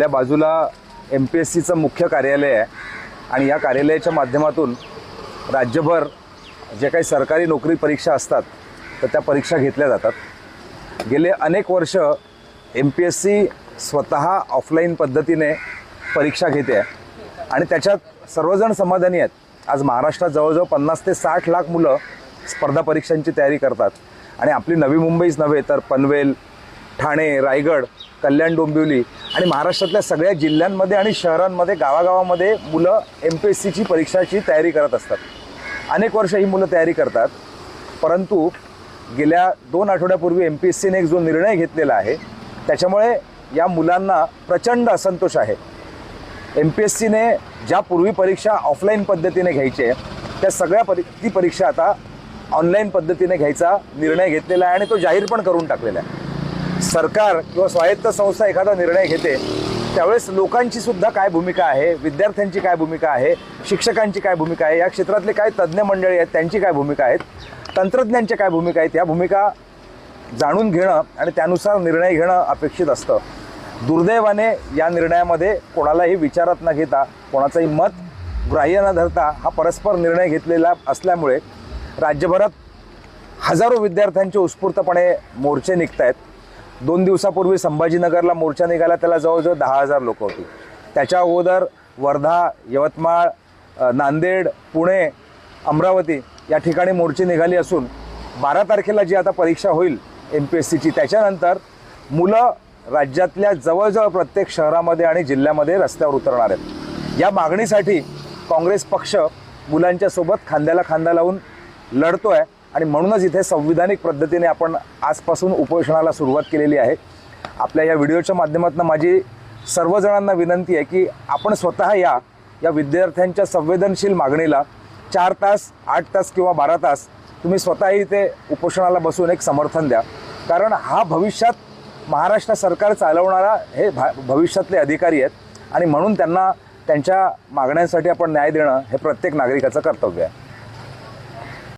आपल्या बाजूला MPSCचं मुख्य कार्यालय आहे आणि या कार्यालयाच्या माध्यमातून राज्यभर जे काही सरकारी नोकरी परीक्षा असतात तर त्या परीक्षा घेतल्या जातात। गेले अनेक वर्ष MPSC स्वतः ऑफलाईन पद्धतीने परीक्षा घेते आहे आणि त्याच्यात सर्वजण समाधानी आहेत। आज महाराष्ट्रात जवळजवळ 50 ते 60 लाख मुलं स्पर्धा परीक्षांची तयारी करतात आणि आपली नवी मुंबईच नव्हे तर पनवेल, ठाणे, रायगड, कल्याण, डोंबिवली आणि महाराष्ट्रातल्या सगळ्या जिल्ह्यांमध्ये आणि शहरांमध्ये गावागावामध्ये मुलं MPSCची परीक्षाची तयारी करत असतात। अनेक वर्ष ही मुलं तयारी करतात, परंतु गेल्या 2 आठवड्यापूर्वी MPSCने एक जो निर्णय घेतलेला आहे त्याच्यामुळे या मुलांना प्रचंड असंतोष आहे। MPSCने ज्या पूर्वी परीक्षा ऑफलाईन पद्धतीने घ्यायची त्या सगळ्या ती परीक्षा आता ऑनलाईन पद्धतीने घ्यायचा निर्णय घेतलेला आहे आणि तो जाहीर पण करून टाकलेला आहे। सरकार किंवा स्वायत्त संस्था एखादा निर्णय घेते त्यावेळेस लोकांची सुद्धा काय भूमिका आहे, विद्यार्थ्यांची काय भूमिका आहे, शिक्षकांची काय भूमिका आहे, या क्षेत्रातले काय तज्ज्ञ मंडळी आहेत त्यांची काय भूमिका आहेत, तंत्रज्ञांच्या काय भूमिका आहेत, या भूमिका जाणून घेणं आणि त्यानुसार निर्णय घेणं अपेक्षित असतं। दुर्दैवाने या निर्णयामध्ये कोणालाही विचारात न घेता, कोणाचंही मत ग्राह्य न धरता हा परस्पर निर्णय घेतलेला असल्यामुळे राज्यभरात हजारो विद्यार्थ्यांचे उत्स्फूर्तपणे मोर्चे निघत आहेत। 2 दिवसापूर्वी संभाजीनगरला मोर्चा निघाला, त्याला जवळजवळ 10,000 लोक होती। त्याच्या अगोदर वर्धा, यवतमाळ, नांदेड, पुणे, अमरावती या ठिकाणी मोर्चे निघाली असून 12 तारखेला जी आता परीक्षा होईल MPSCची त्याच्यानंतर मुलं राज्यातल्या जवळजवळ प्रत्येक शहरामध्ये आणि जिल्ह्यामध्ये रस्त्यावर उतरणार आहेत। या मागणीसाठी काँग्रेस पक्ष मुलांच्या सोबत खांद्याला खांदा लावून लढतोय आणि म्हणूनच इथे संविधानिक पद्धतीने आपण आजपासून उपोषणाला सुरुवात केलेली आहे। आपल्या या व्हिडिओच्या माध्यमातून माझी सर्वजणांना विनंती आहे की आपण स्वतः या विद्यार्थ्यांच्या संवेदनशील मागणीला 4 तास, 8 तास किंवा 12 तास तुम्ही स्वतःही इथे उपोषणाला बसून एक समर्थन द्या, कारण हा भविष्यात महाराष्ट्र सरकार चालवणारा हे भविष्यातले अधिकारी आहेत आणि म्हणून त्यांना त्यांच्या मागण्यांसाठी आपण न्याय देणं हे प्रत्येक नागरिकाचं कर्तव्य आहे।